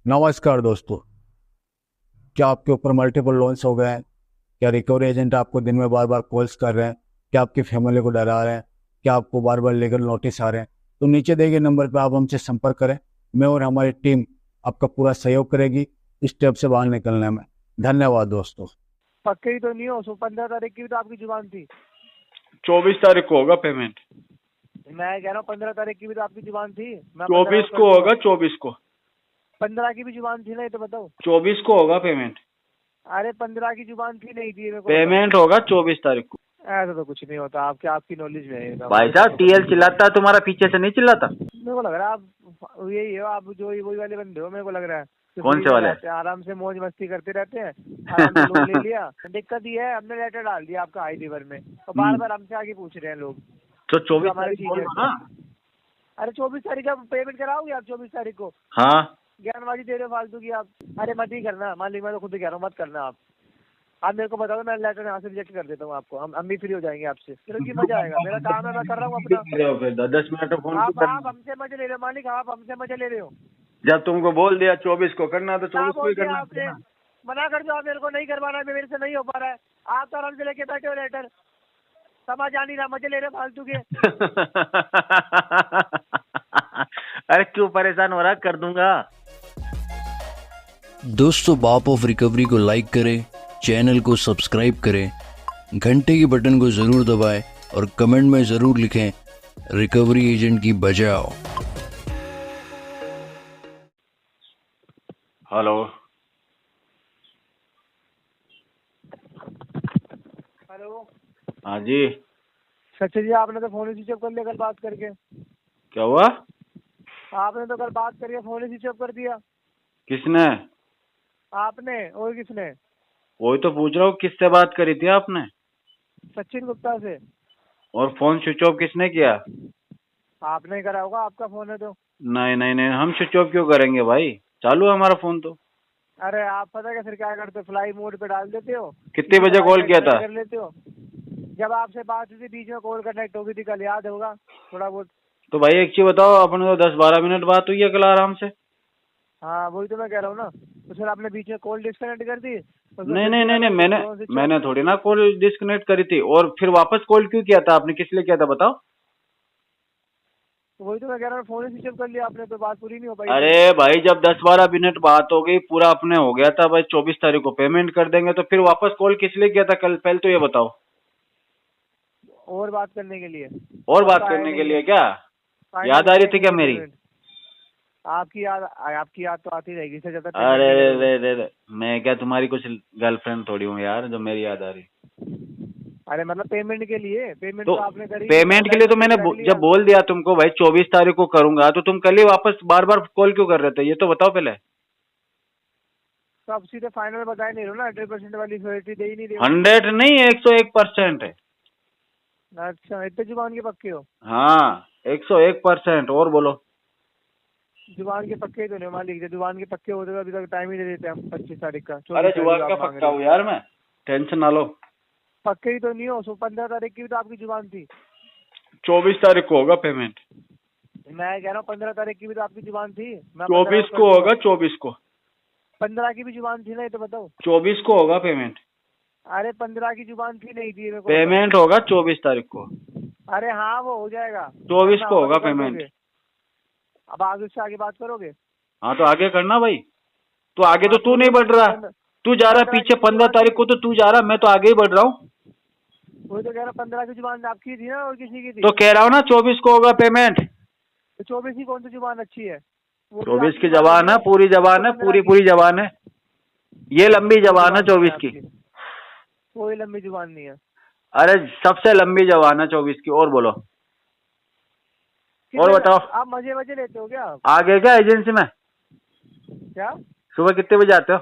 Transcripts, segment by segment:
नमस्कार दोस्तों। क्या आपके ऊपर मल्टीपल लोन्स हो गए हैं? क्या रिकवरी एजेंट आपको दिन में बार बार कॉल्स कर रहे हैं? क्या आपकी फैमिली को डरा रहे हैं? क्या आपको बार बार लीगल नोटिस आ रहे हैं? तो नीचे दिए गए नंबर पर आप हमसे संपर्क करें। मैं और हमारी टीम आपका पूरा सहयोग करेगी इस स्टेप से बाहर निकलने में। धन्यवाद दोस्तों। पक्के ही तो नहीं हो? 15 तारीख की भी तो आपकी जुबान थी। 24 तारीख को होगा पेमेंट। मैं कह रहा हूँ 15 तारीख की भी तो आपकी जुबान थी। मैं 15 24 को कर को दूंगा। होगा, 24 को। 15 की भी जुबान थी ना, ये तो बताओ। 24 को होगा पेमेंट। अरे 15 की जुबान थी नहीं थी, मेरे को पेमेंट होगा 24 तारीख को। ऐसा तो कुछ नहीं होता। आपकी नॉलेज में है भाई साहब, टीएल चिल्लाता है तुम्हारा, पीछे से नहीं चिल्लाता। मेरे को लग रहा है आप यही हो। आप जो वही वाले बंदे हो, मेरे को लग रहा है। तो कौन फ्री से में वाले? रहते हैं, आराम से मौज मस्ती करते रहते हैं। आराम से लोन ले लिया। दिक्कत ये है, हमने लेटर डाल दिया आपका हाई रिवर में, और बार बार हमसे आगे पूछ रहे हैं लोग। तो 24 हमारी तारीख बोल चीज दो है। ना। अरे 24 तारीख का पेमेंट कराओगे आप? 24 तारीख को हाँ, ज्ञानबाजी दे रहे हो फालतू की आप। अरे मत ही करना मालिक, मैं तो खुद ही कह रहा हूँ, मत करना आप मेरे को बता दो, मैं लेटर यहाँ से रिजेक्ट कर देता हूँ आपको। हम भी फ्री हो जाएंगे आपसे, क्योंकि मजा आएगा। मेरा काम है, मैं कर रहा हूँ अपना। फिर 10 मिनट में फोन क्यों आप करना? हमसे मजे ले रहे हो मालिक, आप हमसे मजे ले रहे हो। जब तुमको बोल दिया 24 को करना तो क्या 24 को बोल ही दिया करना आपने? था मना कर दो आप, मेरे को नहीं करवाना है, मेरे से नहीं हो पा रहा है। आप तो आराम से लेके बैठे हो लेटर, समझ आ नहीं रहा, मजे ले रहे हो फालतू के। ना। अरे क्यों परेशान हो रहा, कर दूंगा। दोस्तों, बाप ऑफ रिकवरी को लाइक करें, चैनल को सब्सक्राइब करें, घंटे के बटन को ज़रूर दबाएं और कमेंट में ज़रूर लिखें, रिकवरी एजेंट की बजाओ। हेलो। हेलो। हाँ जी। सच्चे जी, आपने तो फोन ही स्विच ऑफ कर लिया कल बात करके। क्या हुआ? आपने तो कल बात करके फोन ही स्विच ऑफ कर दिया। किसने? आपने और किसने? वही तो पूछ रहा हूँ, किससे बात करी थी आपने? सचिन गुप्ता से। और फोन स्विच ऑफ किसने किया? आपने ही करा होगा, आपका फोन है तो। नहीं नहीं नहीं, हम स्विच ऑफ क्यों करेंगे भाई, चालू है हमारा फोन तो। अरे आप पता क्या फिर क्या करते हो, फ्लाई मोड पे डाल देते हो। कितने बजे कॉल किया था? कर लेते हो। जब आपसे बात हुई थी, बीच में कॉल कनेक्ट हो गई थी कल, याद होगा थोड़ा बहुत। तो भाई एक चीज बताओ, अपने तो 10-12 मिनट बात हुई है कल आराम से। हाँ वही तो मैं कह रहा हूँ ना। तो फिर आपने बीच में कॉल डिस्कनेक्ट कर दी। नहीं नहीं नहीं नहीं, मैंने थोड़ी ना कॉल डिस्कनेक्ट करी थी। और फिर वापस कॉल क्यों किया था आपने, किस लिए किया था बताओ? वही तो मैं कह रहा हूँ, फोन ही स्विच ऑफ कर लिया आपने तो बात पूरी नहीं हो पाई। अरे भाई, जब 10-12 मिनट बात हो गई, पूरा अपने हो गया था भाई, 24 तारीख को पेमेंट कर देंगे, तो फिर वापस कॉल किस लिए किया था कल, पहले तो ये बताओ। और बात करने के लिए। और बात करने के लिए क्या? याद आ रही थी क्या मेरी? आपकी याद तो आती रहेगी, इससे ज्यादा। अरे रे रे रे, मैं क्या तुम्हारी कुछ गर्लफ्रेंड थोड़ी हूँ यार जो मेरी याद आ रही। अरे मतलब पेमेंट के लिए, पेमेंट तो तो आपने करी। पेमेंट के लिए तो मैंने जब बोल दिया तुमको भाई 24 तारीख को करूंगा, तो तुम कल ही वापस बार बार कॉल क्यों कर रहे थे, ये तो बताओ पहले। तो आप सीधे फाइनल बताए नहीं रहो ना, 100% वाली सिक्योरिटी दे ही नहीं रहे हो। 100 नहीं, 101% है। अच्छा, इतने जुबान के पक्के हो? हाँ, 101%। और बोलो। जुबान के पक्के ही तो नहीं मालिक, जुबान के पक्के होते तो अभी तक टाइम ही दे देते हम 25 तारीख का। अरे जुबान का पक्का हूँ यार मैं, टेंशन ना लो। पक्के ही तो नहीं हो। 15 तारीख की भी तो आपकी जुबान थी। 24 तारीख को होगा पेमेंट। मैं कह रहा हूँ 15 तारीख की भी तो आपकी जुबान थी। 24 को होगा, 24 को। 15 की भी जुबान थी ना, ये तो बताओ। 24 को होगा पेमेंट। अरे 15 की जुबान थी नहीं थी, मेरे को पेमेंट होगा 24 तारीख को। अरे हाँ वो हो जाएगा। 24 को होगा तो कर पेमेंट। दोगे। अब आगे उससे आगे बात करोगे? हाँ तो आगे करना भाई। तो आगे तो तू नहीं बढ़ रहा, तू जा रहा पीछे। 15 तारीख को तो तू जा रहा, मैं तो आगे ही बढ़ रहा हूँ। वही तो कह रहा, 15 की जुबान आपकी थी ना, और किसी की थी? तो कह रहा हूँ ना 24 को होगा पेमेंट। तो 24 की कौन सी जुबान अच्छी है? 24 की जबान है, पूरी जबान है, पूरी जबान है। ये लंबी जबान है 24 की। कोई लंबी जुबान नहीं है। अरे सबसे लंबी जबान है 24 की। और बोलो। और बताओ। आप मजे मजे लेते हो क्या आप? आगे क्या एजेंसी में? क्या सुबह कितने बजे आते हो?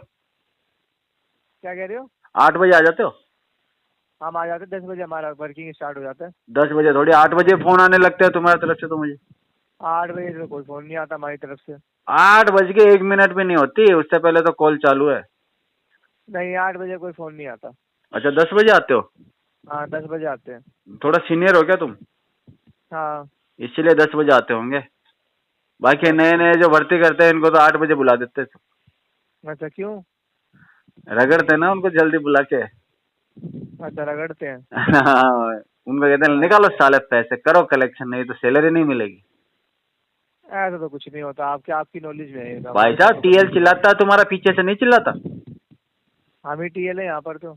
क्या कह रहे हो? 8 बजे आ जाते हो? हम आ जाते 10 बजे, हमारा वर्किंग स्टार्ट हो जाता है। 10 बजे थोड़ी, 8 बजे फोन आने लगते हैं तुम्हारी तरफ से तो मुझे। 8 बजे से कोई फोन नहीं आता हमारी तरफ से। 8 बज के 1 मिनट भी नहीं होती, उससे पहले तो कॉल चालू है। नहीं, 8 बजे कोई फोन नहीं आता। अच्छा, 10 बजे आते हो? हाँ 10 बजे आते हैं। थोड़ा सीनियर हो क्या तुम? हाँ इसीलिए 10 बजे आते होंगे। बाकी नए नए जो भर्ती करते हैं इनको तो 8 बजे बुला देते हैं। अच्छा, क्यों? रगड़ते हैं ना उनको जल्दी बुला के। अच्छा, रगड़ते हैं। हाँ, उनको कहते हैं निकालो साले पैसे, करो कलेक्शन, नहीं तो सैलरी नहीं मिलेगी। ऐसा तो कुछ नहीं होता, आपकी नॉलेज में है, भाई हमारे साथ साहब तो टीएल कभी नहीं चिल्लाता है तुम्हारा पीछे से, नहीं चिल्लाता? हुआ। हम ही टीएल है यहाँ पर तो।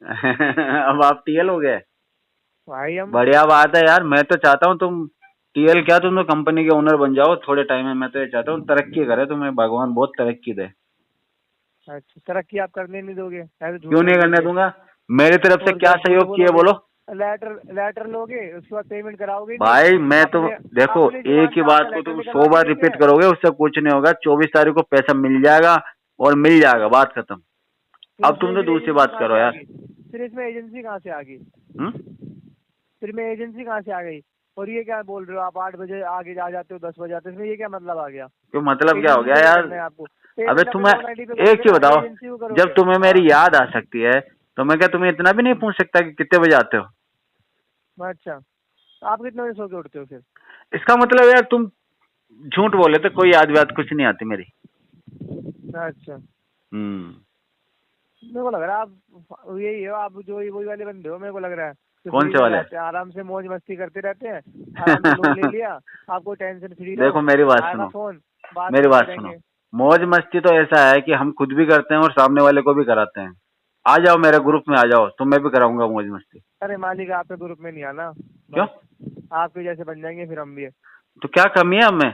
अब आप टीएल हो गए। भाई हम। बढ़िया बात है यार, मैं तो चाहता हूँ तुम टीएल क्या, तुम तो कंपनी के ओनर बन जाओ थोड़े टाइम में। मैं तो ये चाहता हूँ तरक्की करे तुम्हें, भगवान बहुत तरक्की दे। अच्छा, तरक्की आप करने नहीं दोगे, ऐसे झूठ क्यों नहीं बोल करने दोगे। दूंगा? मेरी तरफ से और क्या झूठ सहयोग चाहिए बोलोगे। बोलो। लेटर लेटर लोगे, उसके बाद पेमेंट कराओगे नहीं। भाई मैं तो अपने देखो, अपनी जुबान एक ही से बात आपका को लेटर तुम निकलवा 100 के बार देंगे। रिपीट करोगे, उससे कुछ नहीं होगा। 24 तारीख को पैसा मिल जाएगा, और मिल जाएगा, बात खत्म। फिर अब तुम इसमें तो फिर दूसरी एजेंसी बात कहाँ करो से आ यार। गई? फिर इसमें एजेंसी कहाँ से आ गई? हम्म? फिर मैं एजेंसी कहाँ से आ गई? और ये क्या बोल रहे हो आप, 8 बजे आगे आ जाते हो, 10 बजे आते हो, इसमें ये क्या मतलब आ गया? क्यों मतलब क्या हो एजेंसी गया से ही यार? करना है आपको। अबे पेमेंट अपने तुम्हें लोन आईडी पे एक करोगे चीज ना, बताओ, एजेंसी को जब करोगे। तुम्हें हाँ। मेरी याद आ सकती है तो मैं क्या तुम्हें इतना भी नहीं पूछ सकता कि कितने बजे आते हो? अच्छा, आप कितने बजे सो के उठते हो फिर? इसका मतलब यार तुम झूठ बोले तो कोई याद व्याद कुछ नहीं आती मेरी। अच्छा, हम्म। मेरे को लग रहा है आप यही हो, आप जो वही वाले बंदे हो, मेरे को लग रहा है। तो कौन फ्री से में वाले? रहते हैं, आराम से मौज मस्ती करते रहते हैं। आराम से लोन ले लिया, आपको टेंशन फ्री रहो। देखो मेरी बात आएगा सुनो, फोन, बात मेरी करते बात सुनो। रहेंगे। मौज मस्ती तो ऐसा है कि हम खुद भी करते हैं और सामने वाले को भी कराते हैं। आ जाओ मेरे ग्रुप में, आ जाओ, तो मैं भी कराऊंगा मौज मस्ती। अरे मालिक, आपके ग्रुप में नहीं आना क्यों? बस। आपके जैसे बन जाएंगे फिर हम भी। तो क्या कमी है हमें?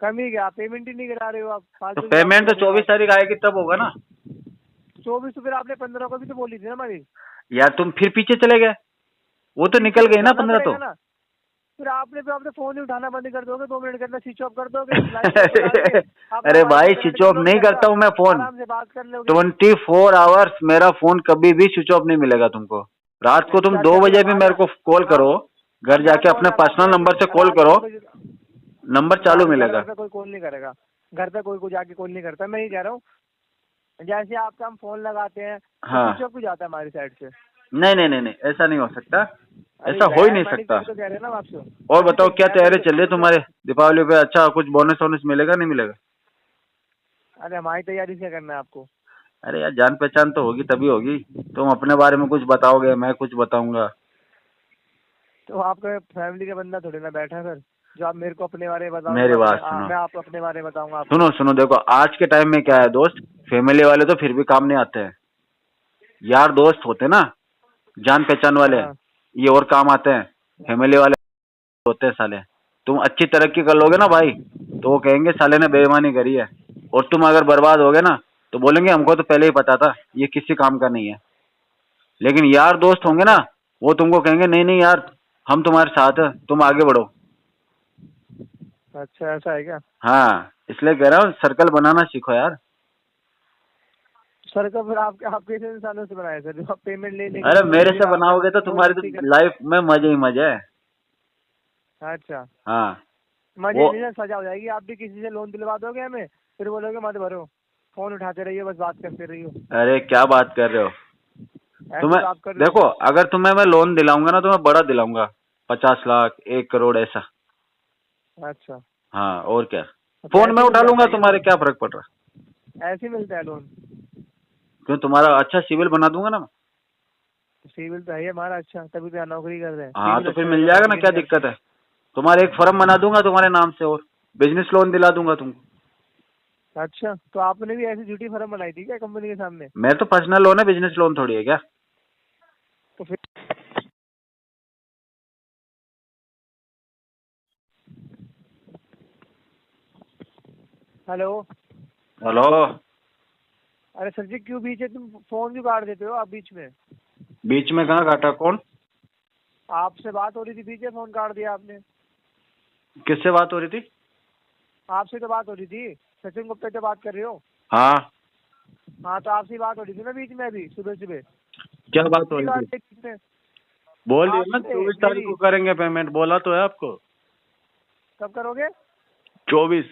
कमी क्या, पेमेंट ही नहीं करा रहे हो आप, तो फालतू की बातें पेमेंट तो कर रहे हो 24 आप। तारीख आएगी तब होगा ना। 24 तो फिर आपने 15 को भी तो बोली थी ना हमारी। यार तुम फिर पीछे चले गए, वो तो पीछे निकल तो गई ना जाना 15 तो। पड़ेगा ना। फिर आपने फोन ही उठाना बंद कर दोगे, 2 मिनट के अंदर स्विच ऑफ कर दोगे, लाइट मोड पर डाल के। अपना अरे भाई वाईफाई कनेक्ट स्विच कर ऑफ लोगे नहीं घर का, करता हूँ मैं फोन। आराम से बात कर लोगे। 24 आवर्स मेरा फोन कभी भी स्विच ऑफ नहीं मिलेगा तुमको। रात को तुम अच्छा 2 अच्छा, फिर बजे हम भी आ मेरे जा को कॉल हम करो, घर मैं जाके आता हूँ अपने ना पर्सनल नंबर से कॉल रात करो, 2 बजे। नंबर चालू मिलेगा। घर पे कोई कॉल नहीं करेगा। घर पे कोई जाके कॉल नहीं करता, मैं ये कह रहा हूँ। जैसे आपका हम फोन लगाते हैं तो हाँ। स्विच ऑफ भी जाता है हमारी साइड से। नहीं नहीं नहीं नहीं, ऐसा नहीं हो सकता, अरे ऐसा हो ही गया है नहीं मालिक, सकता। तभी तो कह रहे हैं ना आपसे। और तभी बताओ तो क्या गया है, तैयारी तभी चल रही है तो। तुम्हारे दीपावली पे? अच्छा कुछ बोनस वोनस मिलेगा नहीं मिलेगा? अरे हमारी तैयारी क्या करना है आपको? अरे यार जान पहचान तो होगी तभी होगी। तुम अपने बारे में कुछ बताओगे, मैं कुछ बताऊंगा। तो आपका फैमिली का बंदा थोड़ी ना बैठा है सर, जो आप मेरे को अपने बारे में बताओगे, मेरी बात सुनो, मैं आपको अपने बारे में बताऊंगा आपको। सुनो सुनो, देखो आज के टाइम में क्या है दोस्त, फैमिली वाले तो फिर भी काम नहीं आते हैं। यार दोस्त होते हैं ना, जान पहचान वाले, हाँ। ये और काम आते हैं। फैमिली वाले होते हैं साले। तुम अच्छी तरक्की कर लोगे ना भाई, तो वो कहेंगे साले ने बेईमानी करी है। और तुम अगर बर्बाद होगे ना, तो बोलेंगे हमको तो पहले ही पता था ये किसी काम का नहीं है। लेकिन यार दोस्त होंगे ना, अच्छा वो तुमको कहेंगे नहीं नहीं यार, हम तुम्हारे साथ हैं, तुम आगे बढ़ो। अच्छा, ऐसा है क्या? हाँ, इसलिए कह रहा हूँ सर्कल बनाना सीखो यार। सर का फिर आप कैसे इंसानों से बनाए सर, जो आप पेमेंट लेने के अरे लिए मेरे रोज से आते हैं, बनाओगे तो मौज तुम्हारी मस्ती तो लाइफ में मजे ही मजे है। कर। अच्छा, हाँ। मजे वो नहीं ना, सजा हो जाएगी। आप भी किसी से लोन दिलवा दोगे हमें, फिर बोलोगे मत भरो, फोन उठाते रहिए, बस बात करते रहिए। अरे क्या बात कर रहे हो? ऐसे तुम्हें तो आप कर रहे देखो, हो। अगर तुम्हें मैं लोन दिलाऊंगा ना तो मैं बड़ा दिलाऊंगा, 50 लाख 1 करोड़ ऐसा। अच्छा, हाँ और क्या, तो फोन में ऐसे उठा मिल लूंगा, जाता है क्या तुम्हारे लोन? क्या फर्क पड़ रहा है? ऐसे ही मिलता है लोन? क्यों, तुम्हारा अच्छा सिविल बना दूंगा ना मैं। सिविल तो है ही हमारा अच्छा, तभी तो यहाँ नौकरी कर रहे हैं। हाँ सिविल तो फिर अच्छा मिल रहेगा, जाएगा ना, नौकरी क्या नहीं करते। दिक्कत है? तुम्हारे एक फर्म बना दूंगा तुम्हारे नाम से, और बिजनेस लोन दिला दूंगा तुमको। अच्छा, तो आपने भी ऐसी झूठी फर्म बनाई थी क्या कंपनी के सामने? मैं तो पर्सनल लोन है, बिजनेस लोन थोड़ी है क्या। तो फिर हेलो। हेलो। अरे सर जी, क्यों बीच में तुम फोन क्यों काट देते हो आप बीच में? बीच में कहाँ काटा, कौन? आपसे बात हो रही थी, बीच में फोन काट दिया आपने। किससे बात हो रही थी? आपसे तो बात हो रही थी, सचिन गुप्ता से बात कर रहे हो। हाँ। हाँ, तो आपसे बात हो रही थी ना बीच में, अभी सुबह सुबह। क्या बात हो नहीं रही काट थी? दी बीच में। बोल दिया ना आपसे 24 तारीख मेरी। को करेंगे पेमेंट, बोला तो है आपको। कब करोगे? 24।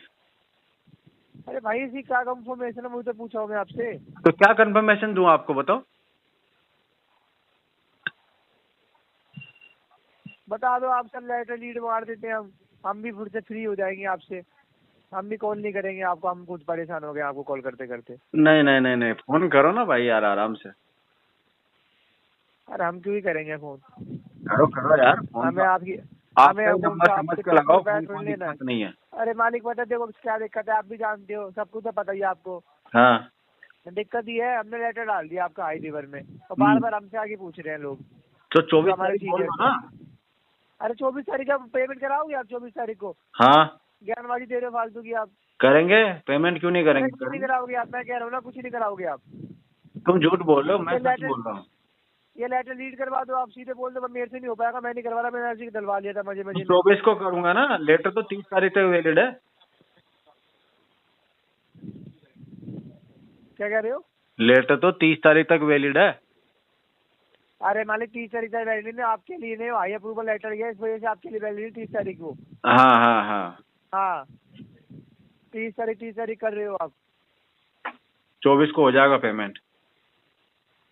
अरे भाई, इसी क्या कंफर्मेशन है, मुझे तो पूछा हूँ मैं आपसे। तो क्या कंफर्मेशन दूं आपको, बताओ। बता दो, आप सर लेटर लीड मार देते हैं, हम भी फिर से फ्री हो जाएंगे आपसे। हम भी कॉल नहीं करेंगे आपको, हम कुछ परेशान हो गए आपको कॉल करते करते। नहीं नहीं नहीं नहीं, फोन करो ना भाई यार आराम से। अरे हम क्यों ही करेंगे फोन, करो करो यार फोन। हमें आपकी आप हमें सही फोन नंबर तो समझ आपसे के लगाओ, पैसा फोन थोड़ी कोई लेना है। दिक्कत नहीं है। अरे मालिक पता है, देखो क्या दिक्कत है आप भी जानते हो, सब कुछ तो पता ही है आपको। हाँ दिक्कत ये है, हमने लेटर डाल दिया आपका हाई रिवर में और बार बार हमसे आगे पूछ रहे हैं लोग। तो 24 हमारे तारीख बोल सीनियर दो ना। अरे 24 तारीख का पेमेंट कराओगे आप? 24 तारीख को हाँ ज्ञानबाजी दे रहे हो फालतू की आप। करेंगे, पेमेंट क्यों नहीं अरे करेंगे? कुछ नहीं कराओगे आप, मैं कह रहा हूँ ना, कुछ नहीं कराओगे आप। तुम झूठ बोल रहे हो, मैं ये सच लेटर बोल रहा हूँ। ये लेटर रीड करवा दो आप, सीधे बोल दो मेरे से नहीं हो पाएगा, मैं नहीं करवा रहा, मैंने ऐसे ही डलवा लिया था मजे तो मजे में। 24 को करूंगा ना, लेटर तो 30 तारीख तक वैलिड है। क्या कह रहे हो? लेटर तो 30 तारीख तक वैलिड है। अरे मालिक 30 तारीख तक वैलिड है आपके लिए, नहीं हाई अप्रूवल लेटर है, इस वजह से आपके लिए वैलिड 30 तारीख को। हाँ हाँ हाँ। हाँ 30 तारीख कर रहे हो आप। 24 को हो जाएगा पेमेंट।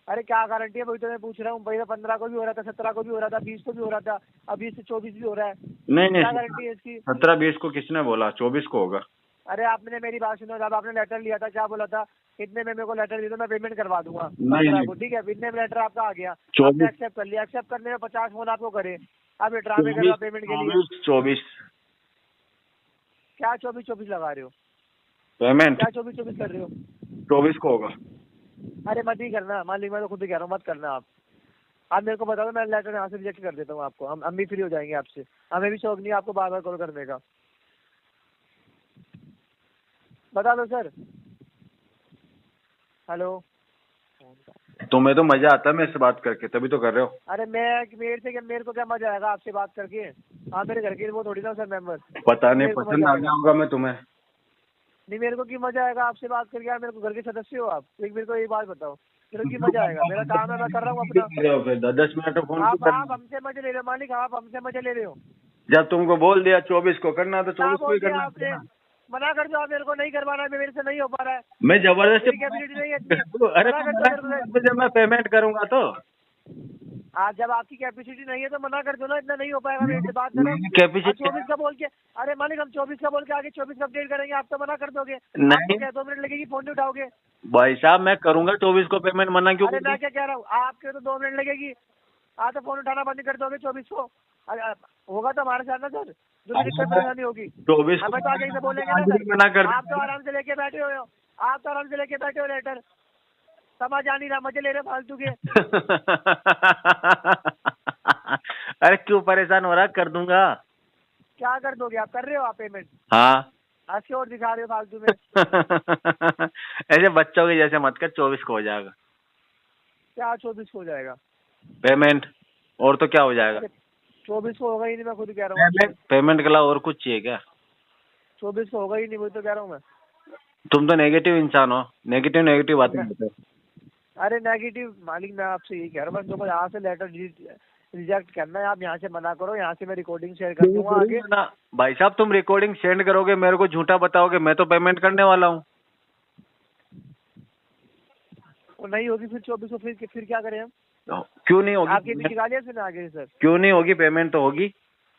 अरे क्या गारंटी है, वही तो मैं पूछ रहा हूँ। भाई 15 को भी हो रहा था, 17 को भी हो रहा था, 20 को भी हो रहा था, अब 20 से 24 भी हो रहा है। नहीं नहीं, क्या गारंटी है इसकी? 17-20 को किसने बोला? 24 को होगा। अरे आपने मेरी बात सुनो, जब आपने लेटर लिया था क्या बोला था? इतने में मेरे को लेटर दे दो, मैं पेमेंट करवा दूंगा नहीं, 15 नहीं। को, ठीक है? इतने में लेटर आपका आ गया, 24 आपने एक्सेप्ट कर लिया, एक्सेप्ट करने में 50 फोन आपको करे, अब ये ड्रामे कर रहे हो पेमेंट के लिए। 24 क्या 24 लगा रहे हो? पेमेंट क्या 24 कर रहे हो? 24 को होगा। अरे मत ही करना मालिक, मैं तो खुद ही कह रहा हूँ मत करना आप मेरे को बता दो, मैं लेटर यहाँ से रिजेक्ट कर देता हूँ आपको। हम भी फ्री हो जाएंगे आपसे, हमें भी शौक नहीं है आपको बार बार कॉल करने का। बता दो सर। हेलो। तुम्हें तो मजा आता है मेरे से बात करके, तभी तो कर रहे हो। अरे मेरे को क्या मजा आएगा आपसे बात करके? हाँ मेरे घर के वो थोड़ी ना सर मेंबर। पता नहीं, मेरे को पसंद मजा आ आएगा। गया होगा मैं तुम्हें। नहीं मेरे को क्यों मजा आएगा आपसे बात करके यार? मेरे को घर के सदस्य हो आप, एक मेरे को ये बात बताओ, मेरे को क्यों मजा आएगा? मेरा काम है, मैं कर रहा हूँ अपना। कर रहे हो फिर 10 मिनट फोन क्यों कर रहे आप हो? हमसे मजे ले रहे हो मालिक, आप हमसे मजे ले रहे हो। जब तुमको बोल दिया 24 को करना तो क्या 24 को बोल ही दिया करना आपने? है। मना कर दो आप, मेरे को नहीं करवाना है, मेरे से नहीं हो पा रहा है, मैं जबरदस्ती मेरी कैपेसिटी नहीं है इतनी। अरे मना कर दो मना मेरे क्यों? जब मैं पेमेंट करूंगा तो आज जब आपकी कैपेसिटी नहीं है तो मना कर दो ना, इतना नहीं हो पाएगा मेरे से बात करो। कैपेसिटी 24 का बोल के, अरे मालिक हम 24 का बोल के आगे 24 का अपडेट करेंगे, आप तो मना कर दोगे। नहीं। आपको क्या 2 मिनट लगेगी, फोन नहीं उठाओगे? भाई साहब मैं करूंगा 24 को पेमेंट, मना क्यों अरे कर मैं दूं? क्या कह रहा हूँ, आपके तो 2 मिनट लगेगी, आप तो फोन उठाना बंद कर दोगे 24 को। होगा तो हमारे साथ ना सर, जो भी दिक्कत परेशानी होगी 24 हमें तो आगे से बोलेंगे ना आज ही मना सर। कर आप तो आराम से लेके बैठे हो, आप तो आराम से लेके बैठे हो लेटर, समझ आ नहीं रहा, मजे ले रहे हो फालतू के। अरे क्यों परेशान हो रहा? कर दूंगा। क्या कर दोगे आप? कर रहे हो आप पेमेंट? हाँ। हंसी और दिखा रहे हो फालतू में। ऐसे बच्चों के जैसे मत कर, 24 को हो जाएगा क्या 24 को हो जाएगा पेमेंट, और तो क्या हो जाएगा? 24 को होगा ही नहीं, मैं खुद कह रहा हूँ। पेमेंट के अलावा और कुछ चाहिए क्या? 24 को होगा ही नहीं, वही तो कह रहा हूँ मैं। तुम तो नेगेटिव इंसान हो, नेगेटिव बातें करते हो। अरे नेगेटिव मालिक, मैं आपसे यही कह रहा हूँ, बस जो यहाँ से लेटर रिजेक्ट करना है, आप यहाँ से मना करो, यहाँ से मैं रिकॉर्डिंग शेयर कर दूंगा आगे। ना भाई साहब, तुम रिकॉर्डिंग सेंड करोगे, मेरे को झूठा बताओगे, मैं तो पेमेंट करने वाला हूँ। वो नहीं होगी फिर 24 को, फिर क्या करें हम? क्यों नहीं होगी? आपके पीछे गालियाँ सुने आगे सर? क्यों नहीं होगी? पेमेंट तो होगी।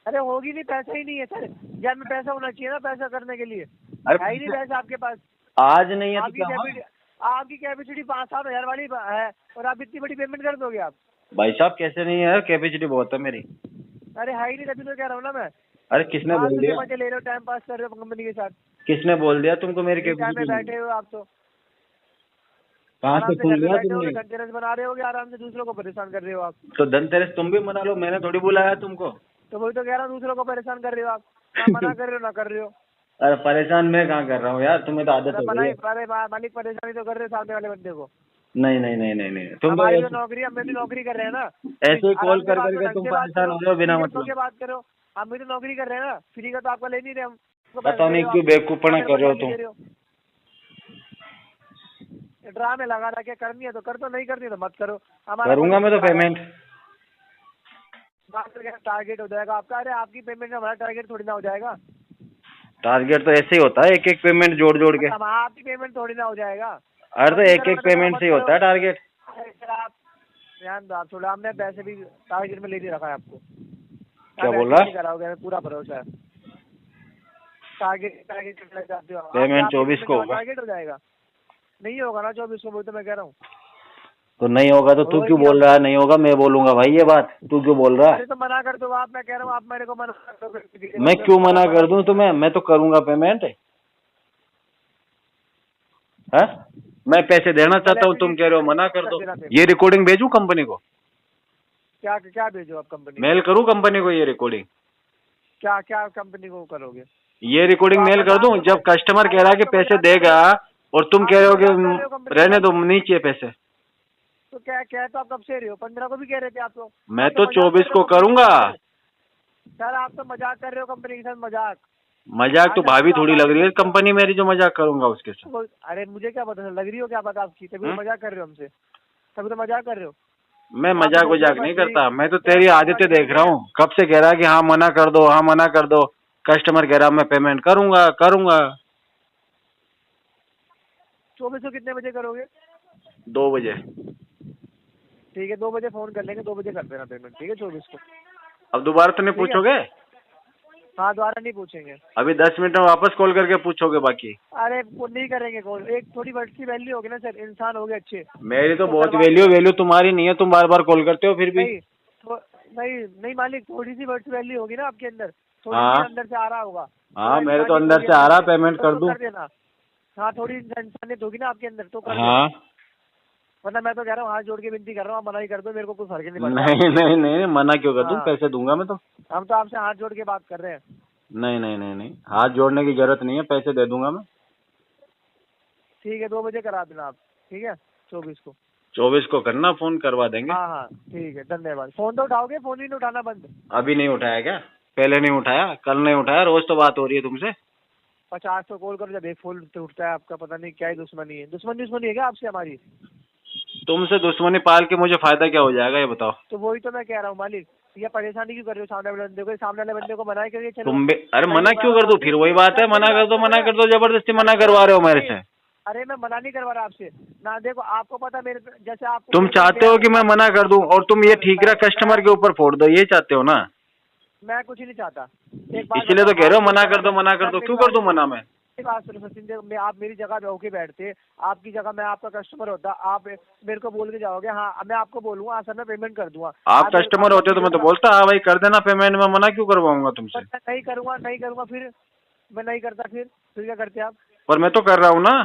अरे होगी नहीं, पैसा ही नहीं है सर, जेब में पैसा होना चाहिए ना पैसा करने के लिए। अरे है ही नहीं पैसा आपके पास। आज नहीं है तो आपकी कैपेसिटी 5-7 हजार वाली है और आप इतनी बड़ी पेमेंट कर दोगे आप? भाई साहब कैसे नहीं है, कैपेसिटी बहुत है मेरी। अरे है ही नहीं, तभी तो कह रहा हूँ ना मैं। अरे किसने बोल दिया? मजे ले रहे हो, टाइम पास कर रहे हो कंपनी के साथ। किसने बोल दिया तुमको मेरी टाइम में कैपेसिटी? बैठे हो आप तो, कहाँ से सुन लिया बैठे हो, तुमने? धनतेरस बना रहे हो, आराम से दूसरों को परेशान कर रहे हो आप। तो धनतेरस तुम भी मना लो, मैंने थोड़ी बुलाया तुमको। तो वही तो कह रहा हूँ, दूसरों को परेशान कर रहे हो आप, ना मना कर रहे हो ना कर रहे हो। अरे परेशान मैं कहाँ कर रहा हूँ यार, तुम्हें तो आदत हो गई है। अरे मालिक परेशानी तो कर रहे हो सामने वाले बंदे को। नहीं नहीं नहीं नहीं नहीं, तुम हमारी जो नौकरी, हम भी नौकरी कर रहे हैं ना। ऐसे ही कॉल कर आराम से करके बात तुम करो, परेशान हो रहे हो बिना मतलब। बात करो, हम भी तो नौकरी कर रहे हैं ना, फ्री का तो आपका ले नहीं रहे हम। पता नहीं क्यों बेवकूफपना कर रहे हो तुम। ड्रामे लगा रहा, क्या करनी है तो कर दो, नहीं करनी तो मत करो। करूंगा मैं तो पेमेंट। टारगेट हो जाएगा आपका। अरे आपकी पेमेंट में हमारा टारगेट थोड़ी ना हो जाएगा। टारगेट तो ऐसे ही होता है, एक एक पेमेंट जोड़ जोड़ के। आपकी पेमेंट थोड़ी ना हो जाएगा। अरे तो एक एक पेमेंट से ही होता है टारगेट। सर आप ध्यान दो, आप थोड़ा, हमने पैसे भी टारगेट में ले नहीं रखा है आपको। क्या बोल रहा है? कराओगे, पूरा भरोसा है। टारगेट टारगेट करना चाहते हो पेमेंट 24 को होगा। टारगेट हो जाएगा, नहीं होगा ना 24 को, वही तो मैं कह रहा हूँ। तो नहीं होगा तो तू और क्यों ये बोल रहा है नहीं होगा? मैं बोलूंगा भाई ये बात, तू क्यों बोल रहा है? अरे तो मना कर दो आप, मैं कह रहा हूँ आप मेरे को मना कर दो। मैं क्यों मना कर दूं तुम्हें? मैं तो करूंगा पेमेंट है। मैं पैसे देना चाहता हूँ, तुम कह रहे हो मना कर दो। ये रिकॉर्डिंग भेजूं कंपनी को? क्या क्या भेजो आप कंपनी? मेल करूं कंपनी को ये रिकॉर्डिंग? क्या क्या कंपनी को करोगे? ये रिकॉर्डिंग मेल कर दूं? जब कस्टमर कह रहा है कि पैसे देगा और तुम कह रहे हो कि रहने दो, नहीं चाहिए पैसे। तो क्या क्या तो आप कब से रहे हो? 15 को भी कह रहे थे आप तो। मैं तो 24 को करूंगा। सर आप तो मजाक कर रहे हो कंपनी के साथ, मजाक। मजाक तो भाभी थोड़ी लग रही है कंपनी मेरी जो मजाक करूंगा उसके साथ। अरे मुझे क्या पता, लग रही हो क्या पता आपकी, तभी तो मजाक कर रहे हो हमसे, तभी तो मजाक कर रहे हो। मैं मजाक वजाक नहीं करता, मैं तो तेरी आदतें देख रहा हूँ। कब से कह रहा है कि हाँ मना कर दो, हाँ मना कर दो। कस्टमर कह रहा मैं पेमेंट करूंगा करूंगा। 24 को कितने बजे करोगे? 2 बजे। ठीक है 2 बजे फोन कर लेंगे, 2 बजे कर देना पेमेंट, ठीक है 24 को। अब दोबारा तो नहीं पूछोगे? हाँ दोबारा नहीं पूछेंगे। अभी 10 मिनट में वापस कॉल करके पूछोगे बाकी? अरे वो नहीं करेंगे कॉल, एक थोड़ी वर्ड की वैल्यू होगी ना सर, इंसान हो गए अच्छे। मेरी तो बहुत वैल्यू तुम्हारी नहीं है, तुम बार बार कॉल करते हो फिर भी। नहीं मालिक, थोड़ी सी वर्ड की वैल्यू होगी ना आपके अंदर, थोड़ी हाँ। सी अंदर से आ रहा होगा। हाँ मेरे तो अंदर से आ रहा, पेमेंट कर दूं। देना। हाँ थोड़ी इंसानियत होगी ना आपके अंदर तो कर हाँ देना। वरना मैं तो कह रहा हूँ हाथ जोड़ के विनती कर रहा हूँ, आप मना ही कर दो, मेरे को कोई फर्क नहीं पड़ता। नहीं नहीं नहीं, मना क्यों कर दूं? हाँ। पैसे दूंगा मैं तो। हम तो आपसे हाथ जोड़ के बात कर रहे हैं। नहीं नहीं नहीं नहीं, हाथ जोड़ने की जरूरत नहीं है, पैसे दे दूंगा मैं। ठीक है 2 बजे करा देना आप, ठीक है 24 को। 24 को करना, फोन करवा देंगे। हाँ हाँ ठीक है धन्यवाद। फोन तो उठाओगे? फोन ही नहीं उठाना बंद। अभी नहीं उठाया क्या? पहले नहीं उठाया, कल नहीं उठाया, रोज तो बात हो रही है तुमसे। 50 तो कॉल करो, जब एक फोन उठता है आपका, पता नहीं क्या ही दुश्मनी है। दुश्मनी है क्या आपसे हमारी? तुमसे दुश्मनी पाल के मुझे फायदा क्या हो जाएगा ये बताओ? तो वही तो मैं कह रहा हूँ मालिक, ये परेशानी क्यों कर रहे हो सामने वाले बंदे को? सामने वाले बंदे को मना करिए। चलो तुम भी अरे मना क्यों कर दूं? फिर वही बात है, मना कर दो, जबरदस्ती मना करवा रहे हो मेरे से। अरे मैं मना नहीं करवा रहा आपसे ना, देखो आपको पता मेरे जैसे आप तुम चाहते हो कि मैं मना कर दूं और तुम ये ठीकरा कस्टमर के ऊपर फोड़ दो, ये चाहते हो ना? मैं कुछ नहीं चाहता। एक बात इसीलिए तो कह रहे हो मना कर दो। क्यों कर दूं मना मैं? बात सुनो सचिन, देखो मैं, आप मेरी जगह पे होके बैठते, आपकी जगह मैं आपका कस्टमर होता, आप मेरे को बोल के जाओगे हाँ मैं आपको बोलूंगा हाँ सर मैं पेमेंट कर दूंगा। आप कस्टमर होते तो मैं तो बोलता हाँ भाई कर देना पेमेंट, में मना क्यों करवाऊंगा तुमसे? नहीं करूंगा फिर मैं नहीं करता, फिर क्या करते आप? पर मैं तो कर रहा हूँ ना।